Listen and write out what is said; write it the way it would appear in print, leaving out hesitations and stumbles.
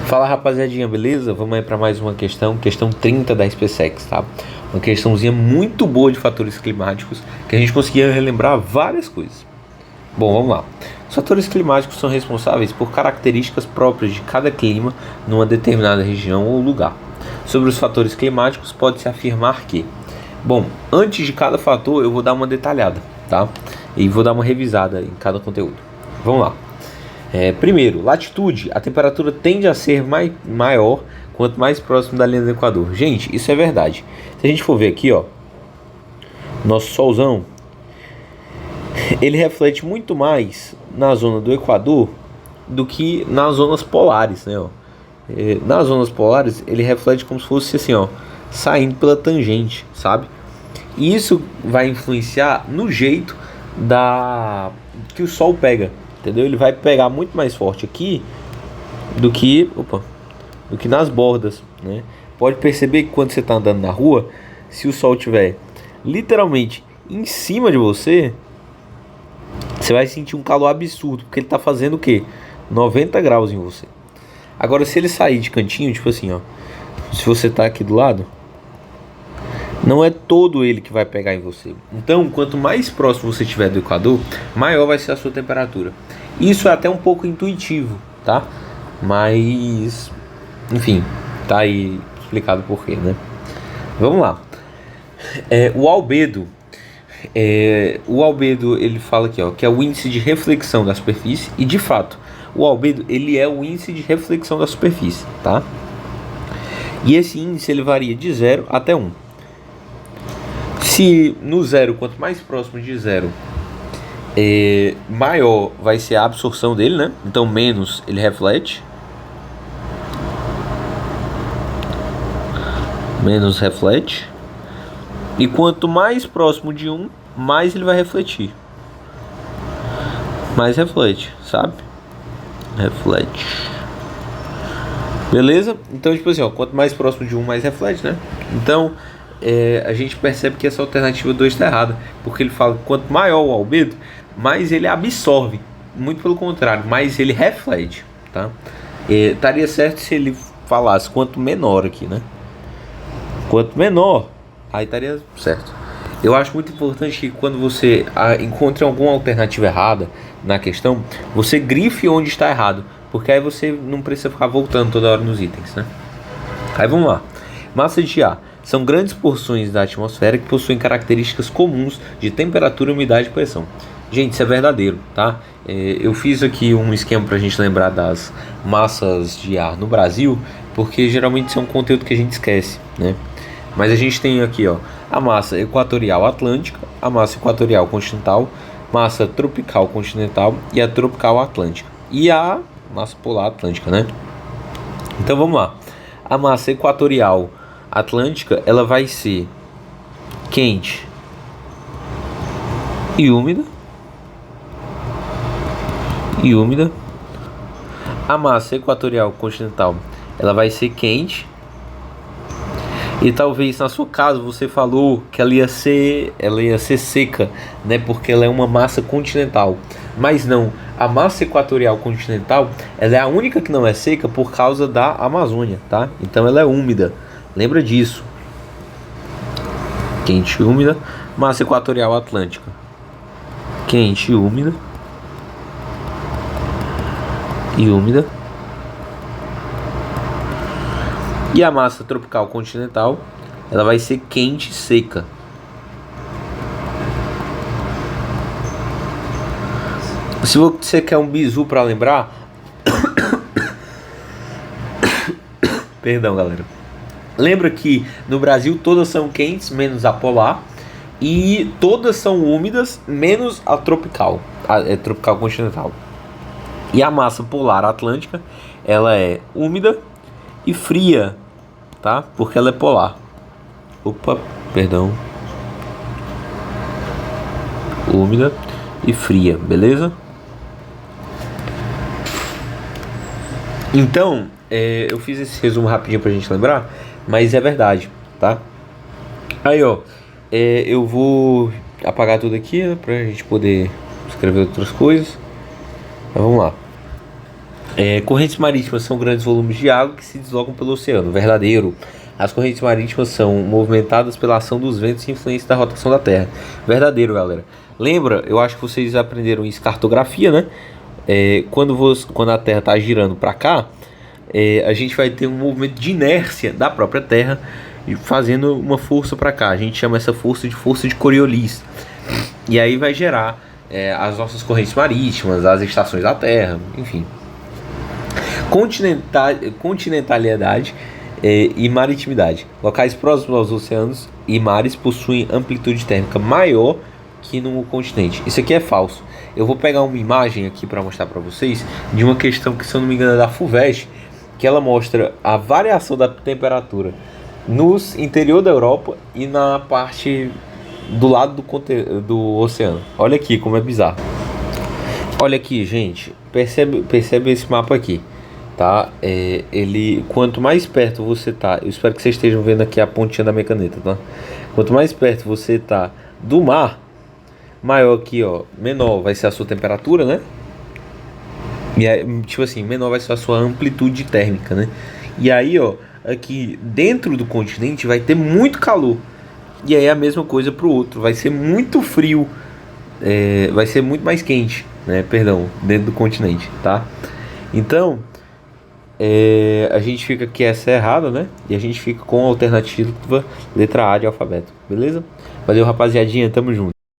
Fala rapaziadinha, beleza? Vamos aí para mais uma questão 30 da SpaceX, tá? Uma questãozinha muito boa de fatores climáticos, que a gente conseguia relembrar várias coisas. Bom, vamos lá. Os fatores climáticos são responsáveis por características próprias de cada clima numa determinada região ou lugar. Sobre os fatores climáticos, pode-se afirmar que... Bom, antes de cada fator eu vou dar uma detalhada, tá? E vou dar uma revisada em cada conteúdo. Vamos lá. Primeiro, latitude. A temperatura tende a ser maior quanto mais próximo da linha do Equador. Gente, isso é verdade. Se a gente for ver aqui, ó, nosso solzão, ele reflete muito mais na zona do Equador do que nas zonas polares, né? Ó. Nas zonas polares, ele reflete como se fosse assim, ó, saindo pela tangente, sabe? E isso vai influenciar no jeito que o sol pega. Entendeu? Ele vai pegar muito mais forte aqui do que nas bordas, né? Pode perceber que quando você está andando na rua, se o sol estiver literalmente em cima de você, você vai sentir um calor absurdo, porque ele está fazendo o quê? 90 graus em você. Agora, se ele sair de cantinho, tipo assim, ó, se você está aqui do lado, não é todo ele que vai pegar em você. Então, quanto mais próximo você estiver do Equador, maior vai ser a sua temperatura. Isso é até um pouco intuitivo, tá? Mas, enfim, tá aí explicado por quê, né? Vamos lá. O albedo, ele fala aqui, ó, que é o índice de reflexão da superfície. E, de fato, o albedo, ele é o índice de reflexão da superfície, tá? E esse índice, ele varia de 0 até 1. Se no zero, quanto mais próximo de zero, maior vai ser a absorção dele, né? Então menos ele reflete. Menos reflete. E quanto mais próximo de 1, mais ele vai refletir. Mais reflete, sabe? Reflete. Beleza? Então, tipo assim, ó, quanto mais próximo de 1, mais reflete, né? Então... a gente percebe que essa alternativa 2 está errada, porque ele fala que quanto maior o albedo, mais ele absorve, muito pelo contrário, mais ele reflete, tá? Estaria certo se ele falasse quanto menor aqui, né? Quanto menor, aí estaria certo. Eu acho muito importante que quando você encontre alguma alternativa errada na questão, você grife onde está errado, porque aí você não precisa ficar voltando toda hora nos itens, né? Aí vamos lá. Massa de ar são grandes porções da atmosfera que possuem características comuns de temperatura, umidade e pressão. Gente, isso é verdadeiro, tá? Eu fiz aqui um esquema para a gente lembrar das massas de ar no Brasil, porque geralmente isso é um conteúdo que a gente esquece, né? Mas a gente tem aqui, ó, a massa equatorial atlântica, a massa equatorial continental, massa tropical continental e a tropical atlântica. E a massa polar atlântica, né? Então vamos lá. A massa equatorial atlântica, ela vai ser quente e úmida. A massa equatorial continental, ela vai ser quente. E talvez na sua casa você falou que ela ia ser seca, né? Porque ela é uma massa continental. Mas não, a massa equatorial continental, ela é a única que não é seca por causa da Amazônia, tá? Então ela é úmida. Lembra disso. Quente e úmida. Massa equatorial atlântica. Quente e úmida. E a massa tropical continental, ela vai ser quente e seca. Se você quer um bizu para lembrar... Perdão, galera. Lembra que no Brasil todas são quentes, menos a polar. E todas são úmidas, menos a tropical. Tropical continental. E a massa polar atlântica, ela é úmida e fria, tá? Porque ela é polar. Úmida e fria, beleza? Então, eu fiz esse resumo rapidinho pra gente lembrar, mas é verdade, tá? Aí, ó, eu vou apagar tudo aqui, né, pra gente poder escrever outras coisas. Então, vamos lá. Correntes marítimas são grandes volumes de água que se deslocam pelo oceano. Verdadeiro. As correntes marítimas são movimentadas pela ação dos ventos e influência da rotação da Terra. Verdadeiro, galera. Lembra, eu acho que vocês aprenderam isso em cartografia, né? Quando a Terra está girando para cá, a gente vai ter um movimento de inércia da própria Terra e fazendo uma força para cá. A gente chama essa força de Coriolis. E aí vai gerar as nossas correntes marítimas, as estações da Terra, enfim. Continentalidade e maritimidade. Locais próximos aos oceanos e mares possuem amplitude térmica maior que no continente. Isso aqui é falso. Eu vou pegar uma imagem aqui para mostrar para vocês de uma questão que, se eu não me engano, é da FUVEST, que ela mostra a variação da temperatura no interior da Europa e na parte do lado do oceano. Olha aqui como é bizarro. Olha aqui, gente. Percebe esse mapa aqui, tá? Quanto mais perto você tá, eu espero que vocês estejam vendo aqui a pontinha da minha caneta, tá? Quanto mais perto você tá do mar, maior aqui, ó, menor vai ser a sua temperatura, né? E aí, tipo assim, menor vai ser a sua amplitude térmica, né? E aí, ó, aqui dentro do continente vai ter muito calor. E aí a mesma coisa pro outro, vai ser muito frio, vai ser muito mais quente, né? Perdão, dentro do continente, tá? Então, a gente fica que essa é errada, né? E a gente fica com a alternativa letra A de alfabeto, beleza? Valeu, rapaziadinha, tamo junto.